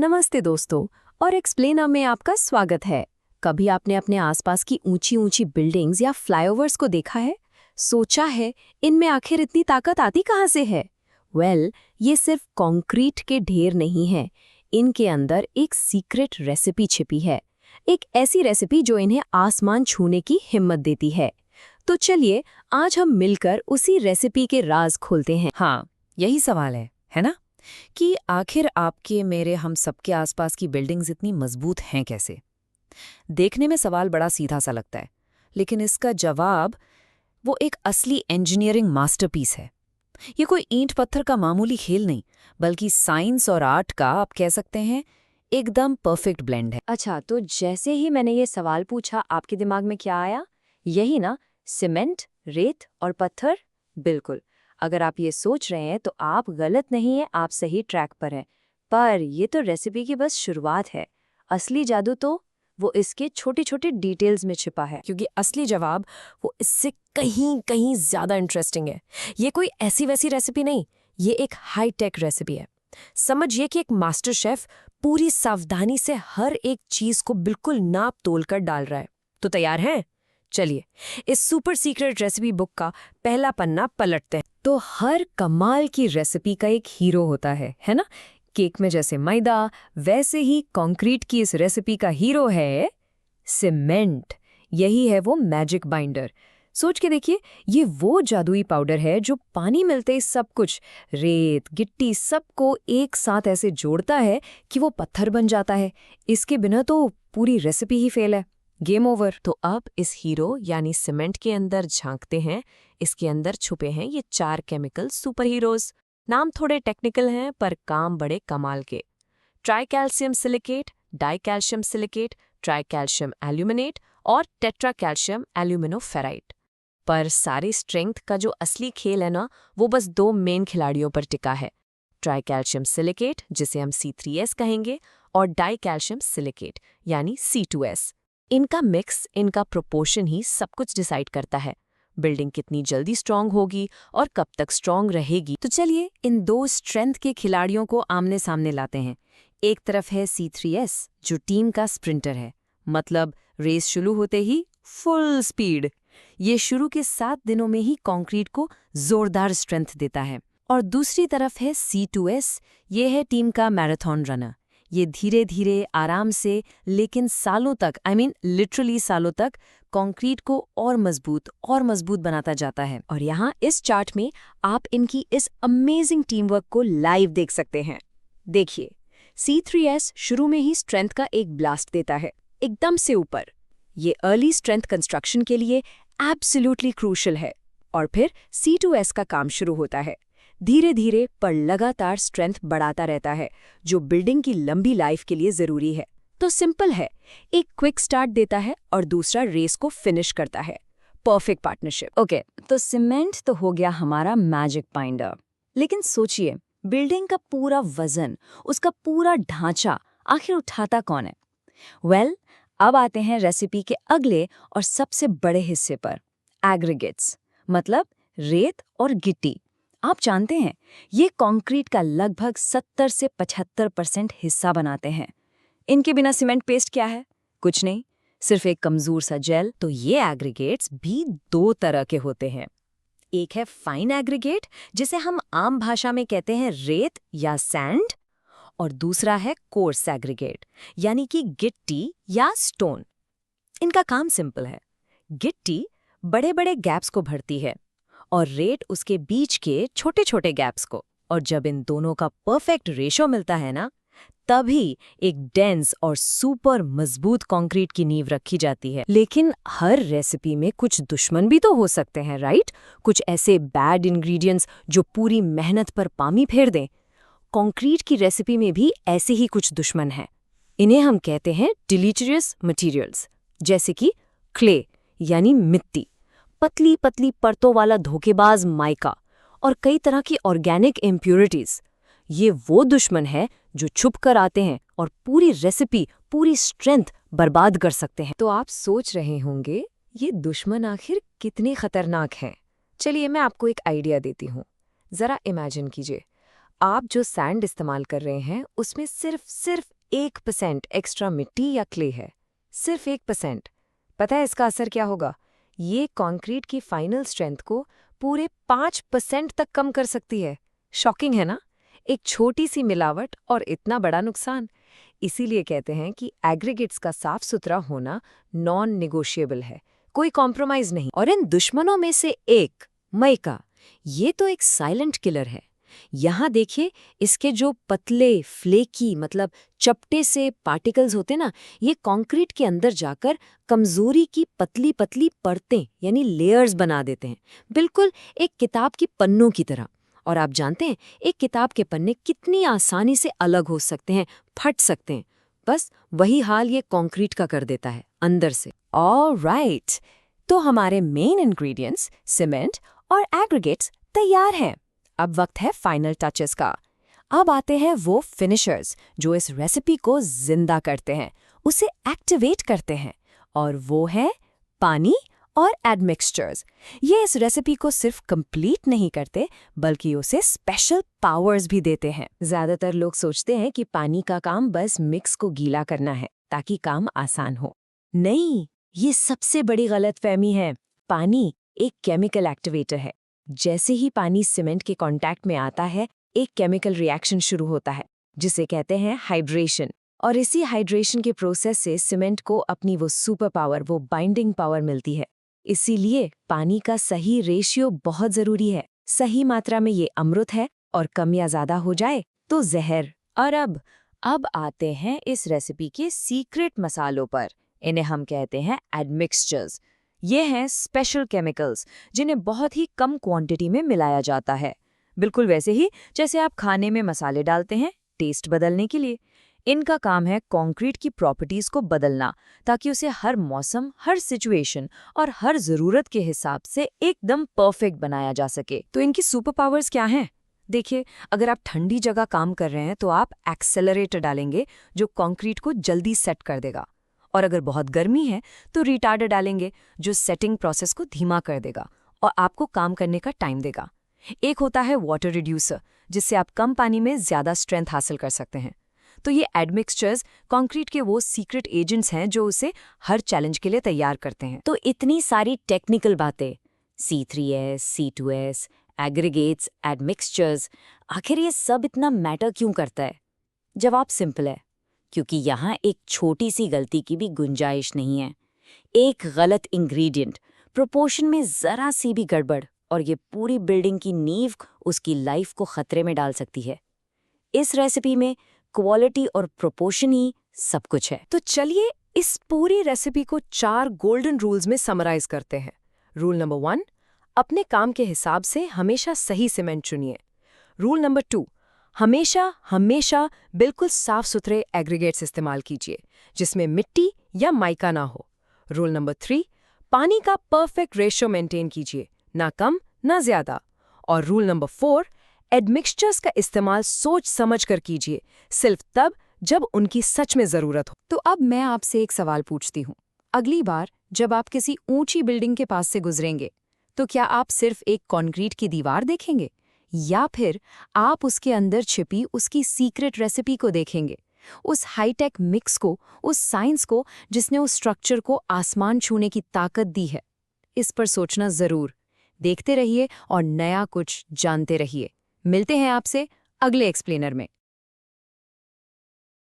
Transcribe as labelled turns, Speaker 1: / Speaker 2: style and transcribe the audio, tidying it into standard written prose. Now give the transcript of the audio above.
Speaker 1: नमस्ते दोस्तों, और एक्सप्लेनर में आपका स्वागत है। कभी आपने अपने आसपास की ऊंची ऊंची बिल्डिंग्स या फ्लाईओवर्स को देखा है? सोचा है इनमें आखिर इतनी ताकत आती कहाँ से है? ये सिर्फ कंक्रीट के ढेर नहीं है। इनके अंदर एक सीक्रेट रेसिपी छिपी है, एक ऐसी रेसिपी जो इन्हें आसमान छूने की हिम्मत देती है। तो चलिए आज हम मिलकर उसी रेसिपी के राज खोलते हैं।
Speaker 2: हाँ, यही सवाल है ना? कि आखिर आपके मेरे हम सबके आसपास की बिल्डिंग्स इतनी मजबूत हैं कैसे? देखने में सवाल बड़ा सीधा सा लगता है, लेकिन इसका जवाब वो एक असली इंजीनियरिंग मास्टरपीस है। ये कोई ईंट पत्थर का मामूली खेल नहीं, बल्कि साइंस और आर्ट का आप कह सकते हैं एकदम परफेक्ट ब्लेंड है।
Speaker 1: अच्छा, तो जैसे ही मैंने ये सवाल पूछा, आपके दिमाग में क्या आया? यही ना, सीमेंट, रेत और पत्थर? बिल्कुल। अगर आप ये सोच रहे हैं तो आप गलत नहीं हैं, आप सही ट्रैक पर हैं। पर ये तो रेसिपी की बस शुरुआत है। असली जादू तो वो इसके छोटे छोटे डिटेल्स में छिपा है।
Speaker 2: क्योंकि असली जवाब वो इससे कहीं कहीं ज्यादा इंटरेस्टिंग है। ये कोई ऐसी वैसी रेसिपी नहीं, ये एक हाई टेक रेसिपी है। समझिए कि एक मास्टर शेफ पूरी सावधानी से हर एक चीज को बिल्कुल नाप तोल कर डाल रहा है। तो तैयार हैं? चलिए इस सुपर सीक्रेट रेसिपी बुक का पहला पन्ना पलटते हैं।
Speaker 1: तो हर कमाल की रेसिपी का एक हीरो होता है ना? केक में जैसे मैदा, वैसे ही कंक्रीट की इस रेसिपी का हीरो है सीमेंट। यही है वो मैजिक बाइंडर। सोच के देखिए, ये वो जादुई पाउडर है जो पानी मिलते ही सब कुछ, रेत, गिट्टी, सबको एक साथ ऐसे जोड़ता है कि वो पत्थर बन जाता है। इसके बिना तो पूरी रेसिपी ही फेल है। Game over.
Speaker 2: तो अब इस हीरो यानी सीमेंट के अंदर झांकते हैं। इसके अंदर छुपे हैं ये 4 केमिकल सुपर हीरोज। नाम थोड़े टेक्निकल हैं पर काम बड़े कमाल के। Tricalcium silicate, dicalcium silicate, tricalcium aluminate और टेट्राकैल्शियम एल्यूमिनोफेराइट। पर सारी स्ट्रेंथ का जो असली खेल है ना, वो बस 2 मेन खिलाड़ियों पर टिका है। ट्राइकैल्शियम सिलिकेट, जिसे हम C3S कहेंगे, और डाइकैल्शियम सिलिकेट यानी C2S। इनका मिक्स, इनका प्रोपोर्शन ही सब कुछ डिसाइड करता है। बिल्डिंग कितनी जल्दी स्ट्रांग होगी और कब तक स्ट्रांग रहेगी।
Speaker 1: तो चलिए इन 2 स्ट्रेंथ के खिलाड़ियों को आमने सामने लाते हैं। एक तरफ है C3S, जो टीम का स्प्रिंटर है, मतलब रेस शुरू होते ही फुल स्पीड। ये शुरू के 7 दिनों में ही कंक्रीट को जोरदार स्ट्रेंथ देता है। और दूसरी तरफ है C2S, ये है टीम का मैराथन रनर। ये धीरे धीरे, आराम से, लेकिन सालों तक, लिटरली सालों तक कंक्रीट को और मजबूत बनाता जाता है। और यहाँ इस चार्ट में आप इनकी इस अमेजिंग टीम वर्क को लाइव देख सकते हैं। देखिए, C3S शुरू में ही स्ट्रेंथ का एक ब्लास्ट देता है, एकदम से ऊपर। ये अर्ली स्ट्रेंथ कंस्ट्रक्शन के लिए एब्सोल्युटली क्रूशल है। और फिर C2S का काम शुरू होता है, धीरे धीरे पर लगातार स्ट्रेंथ बढ़ाता रहता है, जो बिल्डिंग की लंबी लाइफ के लिए जरूरी है। तो सिंपल है, एक क्विक स्टार्ट देता है और दूसरा रेस को फिनिश करता है। Perfect partnership. ओके, तो सीमेंट तो हो गया हमारा मैजिक बाइंडर। लेकिन सोचिए, बिल्डिंग का पूरा वजन, उसका पूरा ढांचा आखिर उठाता कौन है? अब आते हैं रेसिपी के अगले और सबसे बड़े हिस्से पर, एग्रीगेट्स, मतलब रेत और गिट्टी। आप जानते हैं, ये कंक्रीट का लगभग 70 से 75% हिस्सा बनाते हैं। इनके बिना सीमेंट पेस्ट क्या है? कुछ नहीं, सिर्फ एक कमजोर सा जेल। तो ये एग्रीगेट्स भी 2 तरह के होते हैं। एक है फाइन एग्रीगेट, जिसे हम आम भाषा में कहते हैं रेत या सैंड, और दूसरा है कोर्स एग्रीगेट, यानी कि गिट्टी या स्टोन। इनका काम सिंपल है, गिट्टी बड़े बड़े गैप्स को भरती है और रेत उसके बीच के छोटे छोटे गैप्स को। और जब इन दोनों का परफेक्ट रेशो मिलता है ना, तभी एक डेंस और सुपर मजबूत कंक्रीट की नींव रखी जाती है। लेकिन हर रेसिपी में कुछ दुश्मन भी तो हो सकते हैं, राइट? कुछ ऐसे बैड इंग्रेडिएंट्स जो पूरी मेहनत पर पानी फेर दें। कंक्रीट की रेसिपी में भी ऐसे ही कुछ दुश्मन हैं। इन्हें हम कहते हैं डिलीटरियस मटेरियल्स, जैसे कि क्ले यानी मिट्टी, पतली पतली परतों वाला धोखेबाज माइका, और कई तरह की ऑर्गेनिक इम्प्यूरिटीज। ये वो दुश्मन है जो छुप कर आते हैं और पूरी रेसिपी, पूरी स्ट्रेंथ बर्बाद कर सकते हैं। तो आप सोच रहे होंगे, ये दुश्मन आखिर कितने खतरनाक हैं? चलिए मैं आपको एक आइडिया देती हूँ। जरा इमेजिन कीजिए,
Speaker 2: आप जो सैंड इस्तेमाल कर रहे हैं उसमें सिर्फ 1% एक्स्ट्रा मिट्टी या क्ले है। सिर्फ 1%। पता है इसका असर क्या होगा? ये कंक्रीट की फाइनल स्ट्रेंथ को पूरे 5% तक कम कर सकती है। शॉकिंग है ना? एक छोटी सी मिलावट और इतना बड़ा नुकसान। इसीलिए कहते हैं कि एग्रीगेट्स का साफ सुथरा होना नॉन नेगोशिएबल है, कोई कॉम्प्रोमाइज नहीं। और इन दुश्मनों में से एक, माइका, ये तो एक साइलेंट किलर है। यहाँ देखिए, इसके जो पतले फ्लेकी मतलब चपटे से पार्टिकल्स होते ना, ये कंक्रीट के अंदर जाकर कमजोरी की पतली पतली परतें यानी लेयर्स बना देते हैं, बिल्कुल एक किताब की पन्नों की तरह। और आप जानते हैं एक किताब के पन्ने कितनी आसानी से अलग हो सकते हैं, फट सकते हैं। बस वही हाल ये कंक्रीट का कर देता है अंदर से। ऑलराइट, तो हमारे मेन इंग्रेडिएंट्स सीमेंट और एग्रीगेट्स तैयार हैं। अब वक्त है फाइनल टचेस का। अब आते हैं वो फिनिशर्स जो इस रेसिपी को जिंदा करते हैं, उसे एक्टिवेट करते हैं, और वो है पानी और एडमिक्सचर्स। ये इस रेसिपी को सिर्फ कंप्लीट नहीं करते बल्कि उसे स्पेशल पावर्स भी देते हैं। ज्यादातर लोग सोचते हैं कि पानी का काम बस मिक्स को गीला करना है ताकि काम आसान हो। नहीं, ये सबसे बड़ी गलतफहमी है। पानी एक केमिकल एक्टिवेटर है। जैसे ही पानी सीमेंट के कांटेक्ट में आता है, एक केमिकल रिएक्शन शुरू होता है जिसे कहते हैं हाइड्रेशन। और इसी हाइड्रेशन के प्रोसेस से सीमेंट को अपनी वो सुपर पावर, वो बाइंडिंग पावर मिलती है। इसीलिए पानी का सही रेशियो बहुत जरूरी है। सही मात्रा में ये अमृत है और कम या ज्यादा हो जाए तो जहर। और अब आते हैं इस रेसिपी के सीक्रेट मसालों पर। इन्हें हम कहते हैं एडमिक्सचर्स। ये हैं स्पेशल केमिकल्स जिन्हें बहुत ही कम क्वांटिटी में मिलाया जाता है, बिल्कुल वैसे ही जैसे आप खाने में मसाले डालते हैं टेस्ट बदलने के लिए। इनका काम है कंक्रीट की प्रॉपर्टीज को बदलना ताकि उसे हर मौसम, हर सिचुएशन और हर जरूरत के हिसाब से एकदम परफेक्ट बनाया जा सके। तो इनकी सुपर पावर्स क्या हैं? देखिए, अगर आप ठंडी जगह काम कर रहे हैं तो आप एक्सेलरेटर डालेंगे जो कंक्रीट को जल्दी सेट कर देगा। और अगर बहुत गर्मी है तो रिटार्डर डालेंगे जो सेटिंग प्रोसेस को धीमा कर देगा और आपको काम करने का टाइम देगा। एक होता है वाटर रिड्यूसर, जिससे आप कम पानी में ज्यादा स्ट्रेंथ हासिल कर सकते हैं। तो ये एडमिक्सचर्स कंक्रीट के वो सीक्रेट एजेंट्स हैं जो उसे हर चैलेंज के लिए तैयार करते हैं। तो इतनी सारी टेक्निकल बातें, C3S, C2S, एग्रीगेट्स, एडमिक्सचर्स, आखिर ये सब इतना मैटर क्यों करता है? जवाब सिंपल है, क्योंकि यहाँ एक छोटी सी गलती की भी गुंजाइश नहीं है। एक गलत इंग्रेडिएंट, प्रोपोर्शन में जरा सी भी गड़बड़, और ये पूरी बिल्डिंग की नींव, उसकी लाइफ को खतरे में डाल सकती है। इस रेसिपी में क्वालिटी और प्रोपोर्शन ही सब कुछ है। तो चलिए इस पूरी रेसिपी को 4 गोल्डन रूल्स में समराइज करते हैं। रूल नंबर 1, अपने काम के हिसाब से हमेशा सही सीमेंट चुनिए। रूल नंबर 2, हमेशा बिल्कुल साफ सुथरे एग्रीगेट्स इस्तेमाल कीजिए जिसमें मिट्टी या माइका ना हो। रूल नंबर 3, पानी का परफेक्ट रेशियो मेंटेन कीजिए, ना कम ना ज्यादा। और रूल नंबर 4, एडमिक्सचर्स का इस्तेमाल सोच समझ कर कीजिए, सिर्फ तब जब उनकी सच में जरूरत हो। तो अब मैं आपसे एक सवाल पूछती हूँ, अगली बार जब आप किसी ऊंची बिल्डिंग के पास से गुजरेंगे तो क्या आप सिर्फ एक कंक्रीट की दीवार देखेंगे, या फिर आप उसके अंदर छिपी उसकी सीक्रेट रेसिपी को देखेंगे, उस हाईटेक मिक्स को, उस साइंस को जिसने उस स्ट्रक्चर को आसमान छूने की ताकत दी है? इस पर सोचना जरूर। देखते रहिए और नया कुछ जानते रहिए। मिलते हैं आपसे अगले एक्सप्लेनर में।